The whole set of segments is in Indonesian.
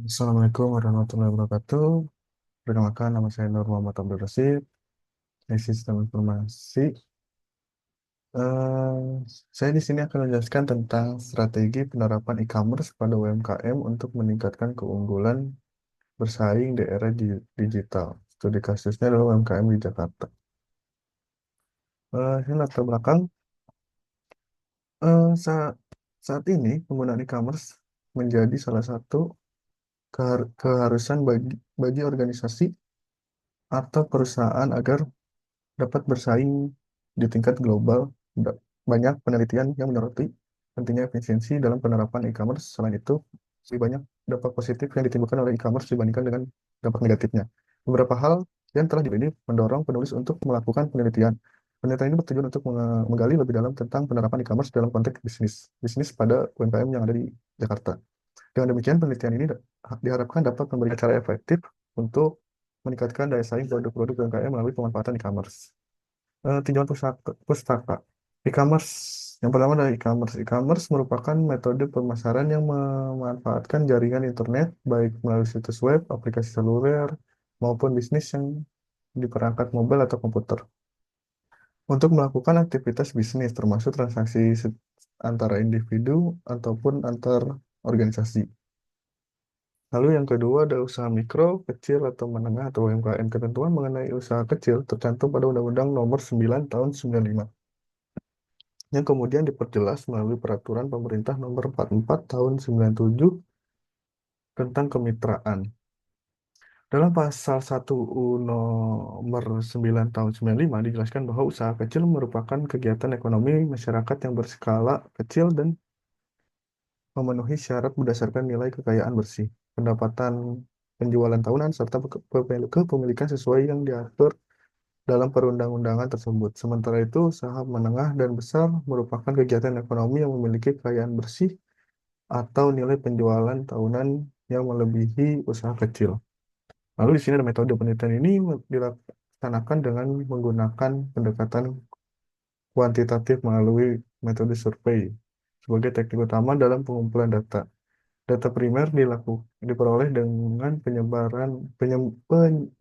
Assalamualaikum warahmatullahi wabarakatuh. Perkenalkan, nama saya Nur Muhammad Abdul Rasid, dari Sistem Informasi. Eh, saya di sini akan menjelaskan tentang strategi penerapan e-commerce pada UMKM untuk meningkatkan keunggulan bersaing di era digital. Studi kasusnya adalah UMKM di Jakarta. Ini latar belakang. Saat saat ini penggunaan e-commerce menjadi salah satu keharusan bagi organisasi atau perusahaan agar dapat bersaing di tingkat global. Da- Banyak penelitian yang menyoroti pentingnya efisiensi dalam penerapan e-commerce. Selain itu, lebih banyak dampak positif yang ditimbulkan oleh e-commerce dibandingkan dengan dampak negatifnya. Beberapa hal yang telah dipilih mendorong penulis untuk melakukan penelitian. Penelitian ini bertujuan untuk menggali lebih dalam tentang penerapan e-commerce dalam konteks bisnis pada UMKM yang ada di Jakarta. Dengan demikian, penelitian ini diharapkan dapat memberikan cara efektif untuk meningkatkan daya saing produk-produk UMKM melalui pemanfaatan e-commerce. Tinjauan pustaka. E-commerce. Yang pertama adalah e-commerce. E-commerce merupakan metode pemasaran yang memanfaatkan jaringan internet, baik melalui situs web, aplikasi seluler, maupun bisnis yang di perangkat mobile atau komputer. Untuk melakukan aktivitas bisnis, termasuk transaksi antara individu ataupun antar organisasi. Lalu yang kedua ada usaha mikro, kecil, atau menengah atau UMKM. Ketentuan mengenai usaha kecil tercantum pada Undang-Undang Nomor 9 Tahun 95, yang kemudian diperjelas melalui Peraturan Pemerintah Nomor 44 Tahun 97 tentang kemitraan. Dalam pasal 1 Nomor 9 Tahun 95 dijelaskan bahwa usaha kecil merupakan kegiatan ekonomi masyarakat yang berskala kecil dan memenuhi syarat berdasarkan nilai kekayaan bersih, pendapatan penjualan tahunan, serta kepemilikan sesuai yang diatur dalam perundang-undangan tersebut. Sementara itu, usaha menengah dan besar merupakan kegiatan ekonomi yang memiliki kekayaan bersih atau nilai penjualan tahunan yang melebihi usaha kecil. Lalu di sini ada metode penelitian ini dilaksanakan dengan menggunakan pendekatan kuantitatif melalui metode survei sebagai teknik utama dalam pengumpulan data. Data primer diperoleh dengan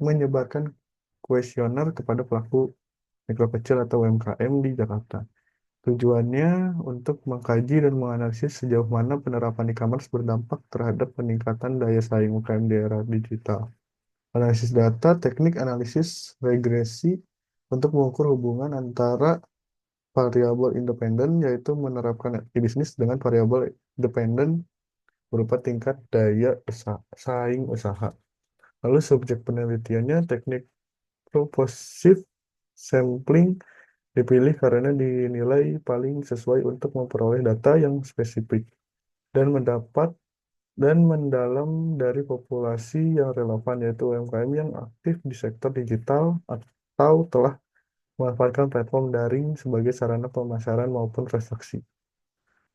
menyebarkan kuesioner kepada pelaku mikro kecil atau UMKM di Jakarta. Tujuannya untuk mengkaji dan menganalisis sejauh mana penerapan e-commerce berdampak terhadap peningkatan daya saing UMKM di era digital. Analisis data, teknik analisis regresi untuk mengukur hubungan antara variabel independen, yaitu menerapkan e-bisnis dengan variabel dependen berupa tingkat saing usaha. Lalu subjek penelitiannya teknik purposive sampling dipilih karena dinilai paling sesuai untuk memperoleh data yang spesifik dan mendalam dari populasi yang relevan, yaitu UMKM yang aktif di sektor digital atau telah memanfaatkan platform daring sebagai sarana pemasaran maupun transaksi.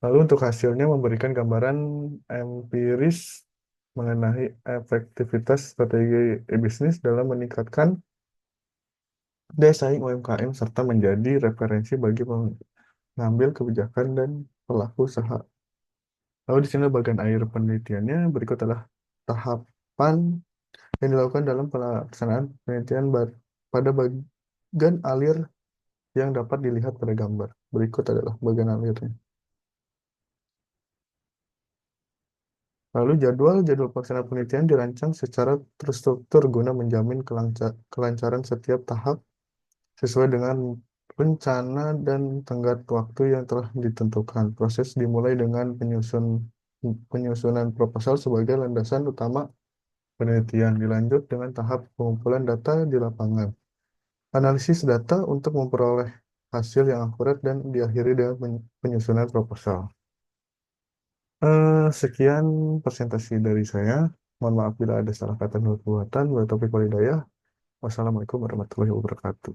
Lalu untuk hasilnya memberikan gambaran empiris mengenai efektivitas strategi e-bisnis dalam meningkatkan daya saing UMKM serta menjadi referensi bagi pengambil kebijakan dan pelaku usaha. Lalu di sini bagian akhir penelitiannya berikut adalah tahapan yang dilakukan dalam pelaksanaan penelitian pada bagian alir yang dapat dilihat pada gambar. Berikut adalah bagian alirnya. Lalu jadwal pelaksanaan penelitian dirancang secara terstruktur guna menjamin kelancaran setiap tahap sesuai dengan rencana dan tenggat waktu yang telah ditentukan. Proses dimulai dengan penyusunan proposal sebagai landasan utama penelitian, dilanjut dengan tahap pengumpulan data di lapangan. Analisis data untuk memperoleh hasil yang akurat dan diakhiri dengan penyusunan proposal. Sekian presentasi dari saya. Mohon maaf bila ada salah kata dan perbuatan. Wabillahi taufiq wal hidayah. Wassalamualaikum warahmatullahi wabarakatuh.